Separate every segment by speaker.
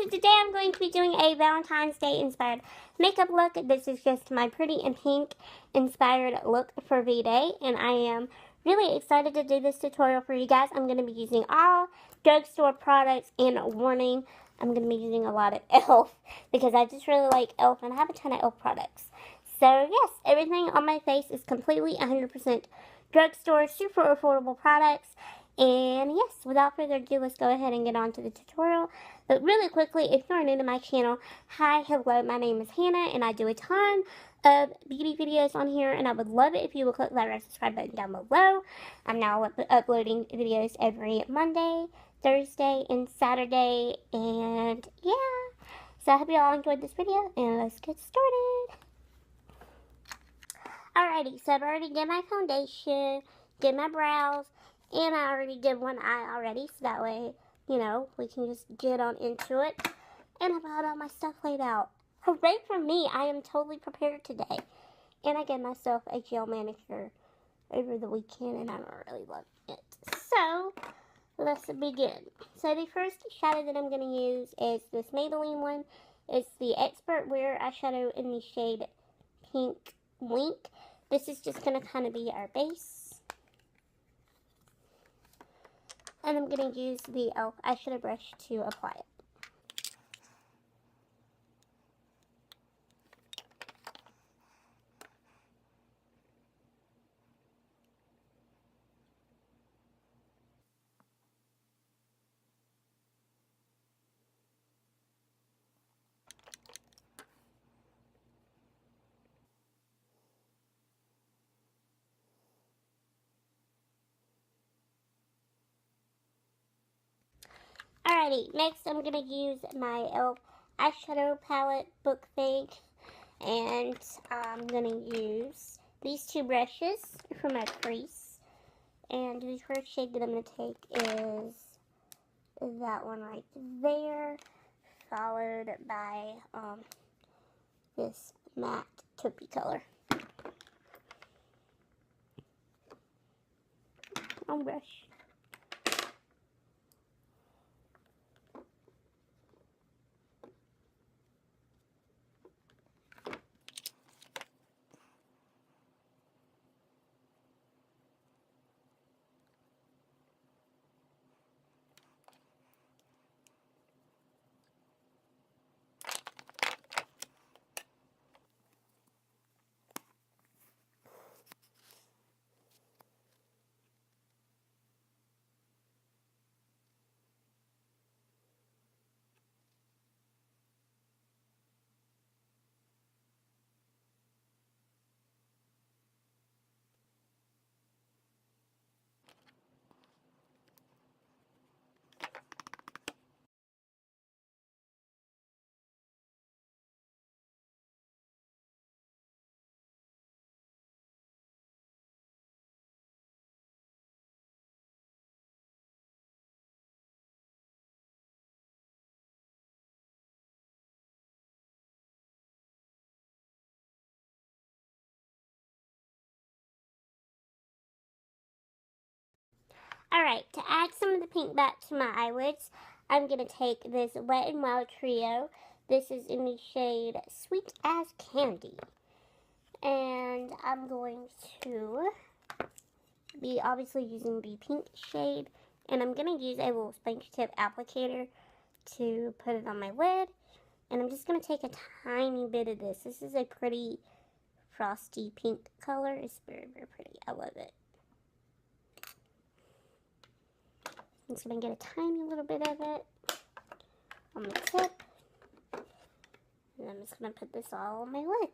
Speaker 1: so today I'm going to be doing a Valentine's Day inspired makeup look. This is just my pretty in pink inspired look for V-Day, and I am really excited to do this tutorial for you guys. I'm going to be using all drugstore products, and warning, I'm going to be using a lot of e.l.f. because I just really like e.l.f. and I have a ton of e.l.f. products. So yes, everything on my face is completely 100% drugstore, super affordable products. And yes, without further ado, let's go ahead and get on to the tutorial. But really quickly, if you're new to my channel, hi, hello, my name is Hannah, and I do a ton of beauty videos on here, and I would love it if you would click that red subscribe button down below. I'm now uploading videos every Monday, Thursday, and Saturday, and yeah. So I hope you all enjoyed this video, and let's get started. Alrighty, so I've already did my foundation, did my brows, and I already did one eye already, so that way, you know, we can just get on into it. And I've got all my stuff laid out. Hooray for me, I am totally prepared today. And I gave myself a gel manicure over the weekend, and I'm really loving it. So, let's begin. So the first shadow that I'm going to use is this Maybelline one. It's the Expert Wear eyeshadow in the shade Pink Link. This is just going to kind of be our base. And I'm going to use the e.l.f. eyeshadow brush to apply it. Alrighty, next I'm going to use my e.l.f. eyeshadow palette book thing. And I'm going to use these two brushes for my crease. And the first shade that I'm going to take is that one right there, followed by this matte taupey color. On brush. Alright, to add some of the pink back to my eyelids, I'm going to take this Wet n Wild Trio. This is in the shade Sweet as Candy. And I'm going to be obviously using the pink shade. And I'm going to use a little sponge tip applicator to put it on my lid. And I'm just going to take a tiny bit of this. This is a pretty frosty pink color. It's very, very pretty. I love it. I'm just going to get a tiny little bit of it on the tip. And I'm just going to put this all on my lid.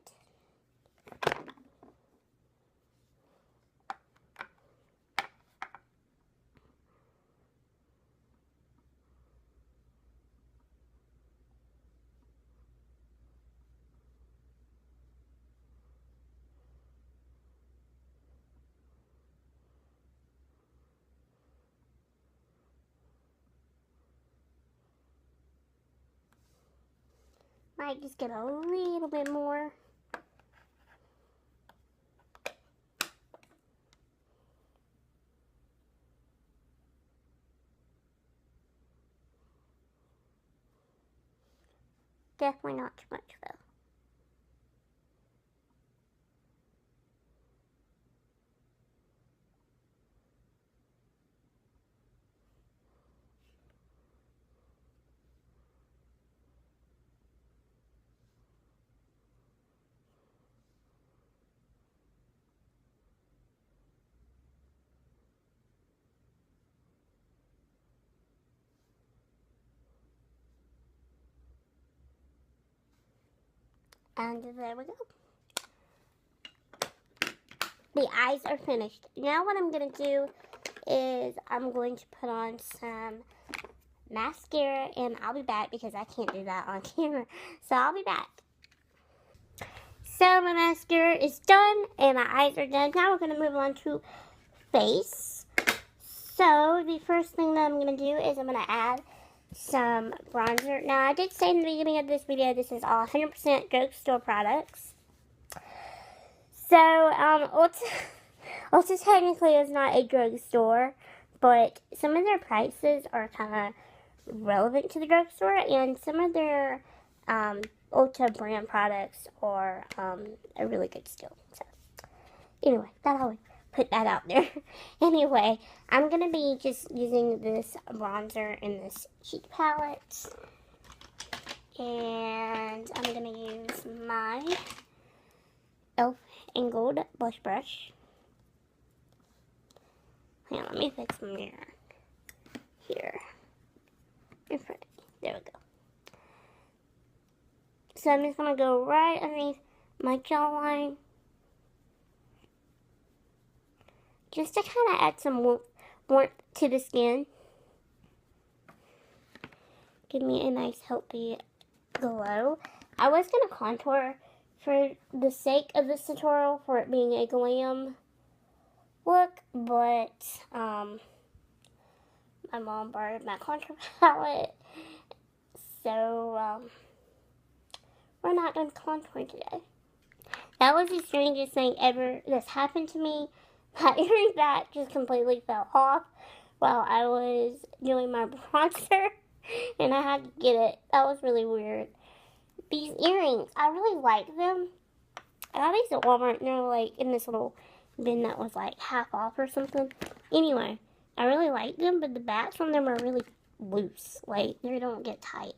Speaker 1: Might just get a little bit more. Definitely not too much though. And there we go. The eyes are finished. Now what I'm going to do is I'm going to put on some mascara, and I'll be back because I can't do that on camera. So I'll be back. So my mascara is done and my eyes are done. Now we're going to move on to face. So the first thing that I'm going to do is I'm going to add some bronzer. Now I did say in the beginning of this video this is all 100% drugstore products. So Ulta technically is not a drugstore, but some of their prices are kind of relevant to the drugstore, and some of their Ulta brand products are a really good still. So anyway, that always put that out there. Anyway, I'm gonna be just using this bronzer in this cheek palette, and I'm gonna use my e.l.f. Angled blush brush. Hang on, let me fix my mirror here in front of me. There we go. So I'm just gonna go right underneath my jawline, just to kind of add some warmth to the skin. Give me a nice healthy glow. I was gonna contour for the sake of this tutorial for it being a glam look, but my mom borrowed my contour palette, so we're not done contouring today. That was the strangest thing ever that's happened to me. My earring back just completely fell off while I was doing my bronzer, and I had to get it. That was really weird. These earrings, I really like them. I got these at Walmart, and they're like in this little bin that was like half off or something. Anyway, I really like them, but the backs from them are really loose. Like, they don't get tight.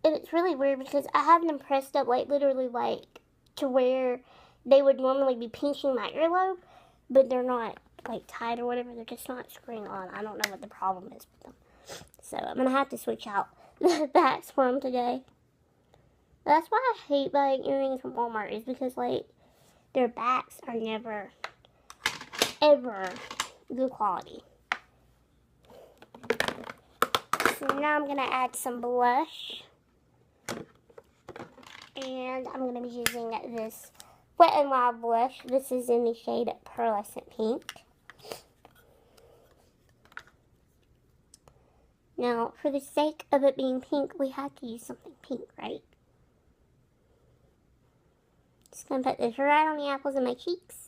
Speaker 1: And it's really weird because I have them pressed up, like, literally, like, to where they would normally be pinching my earlobe, but they're not, like, tight or whatever. They're just not screwing on. I don't know what the problem is with them. So I'm going to have to switch out the backs for them today. That's why I hate buying earrings from Walmart, is because, like, their backs are never, ever good quality. So now I'm going to add some blush. And I'm going to be using this Wet n Wild blush. This is in the shade Pearlescent Pink. Now, for the sake of it being pink, we had to use something pink, right? Just going to put this right on the apples of my cheeks.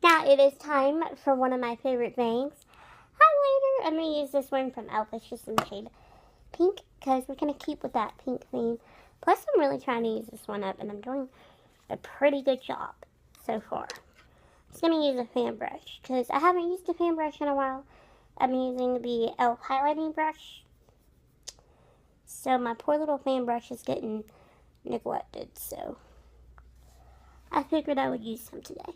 Speaker 1: Now it is time for one of my favorite things, highlighter. I'm going to use this one from e.l.f. It's just in the shade pink because we're going to keep with that pink theme. Plus, I'm really trying to use this one up, and I'm doing a pretty good job so far. I'm just going to use a fan brush because I haven't used a fan brush in a while. I'm using the e.l.f. highlighting brush. So my poor little fan brush is getting neglected, so I figured I would use some today.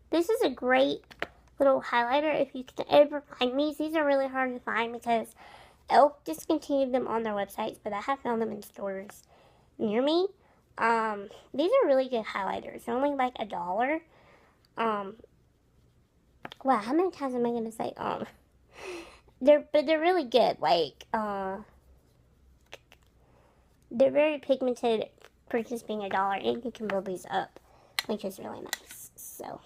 Speaker 1: This is a great little highlighter if you can ever find these are really hard to find because Elf discontinued them on their websites, but I have found them in stores near me. These are really good highlighters. They're only like $1. Wow, how many times am I gonna say they're really good. Like they're very pigmented for just being $1, and you can build these up, which is really nice. So.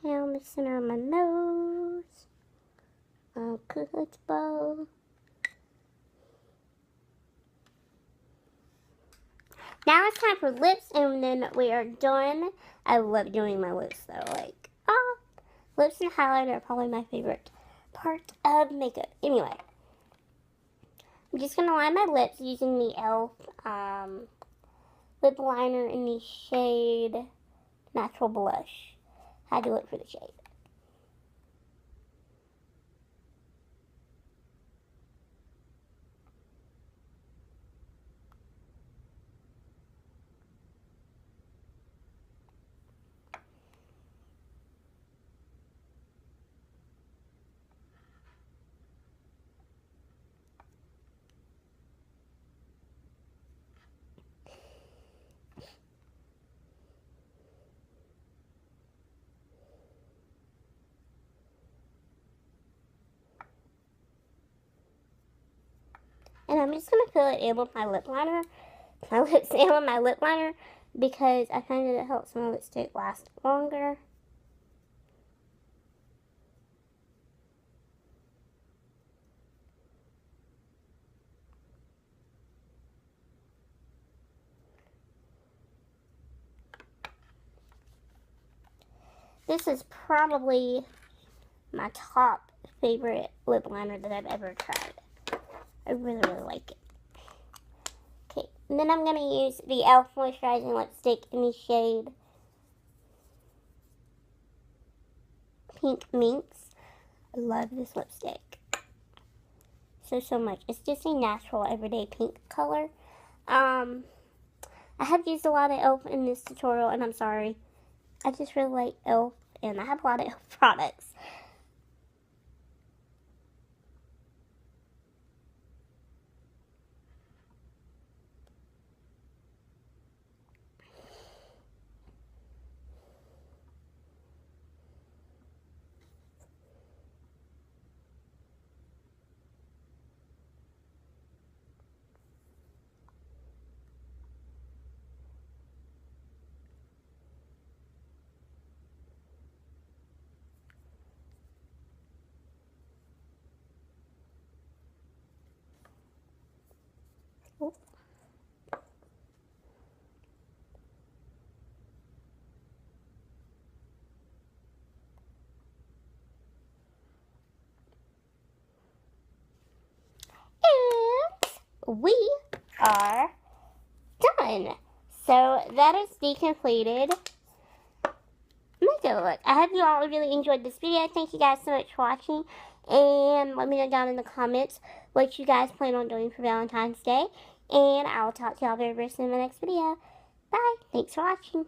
Speaker 1: Down the center of my nose. A good bow. Now it's time for lips, and then we are done. I love doing my lips though. Like, lips and highlighter are probably my favorite part of makeup. Anyway, I'm just gonna line my lips using the e.l.f. Lip liner in the shade Natural Blush. I do it for the shade. And I'm just gonna fill it in with my lip liner. My lips in with my lip liner because I find that it helps my lipstick last longer. This is probably my top favorite lip liner that I've ever tried. I really, really like it. Okay, and then I'm going to use the e.l.f. moisturizing lipstick in the shade Pink Minx. I love this lipstick so much. It's just a natural, everyday pink color. I have used a lot of e.l.f. in this tutorial, and I'm sorry. I just really like e.l.f. and I have a lot of e.l.f. products. Oh. And we are done. So that is the completed makeup look. I hope you all really enjoyed this video. Thank you guys so much for watching. And let me know down in the comments what you guys plan on doing for Valentine's Day. And I will talk to y'all very, very soon in my next video. Bye. Thanks for watching.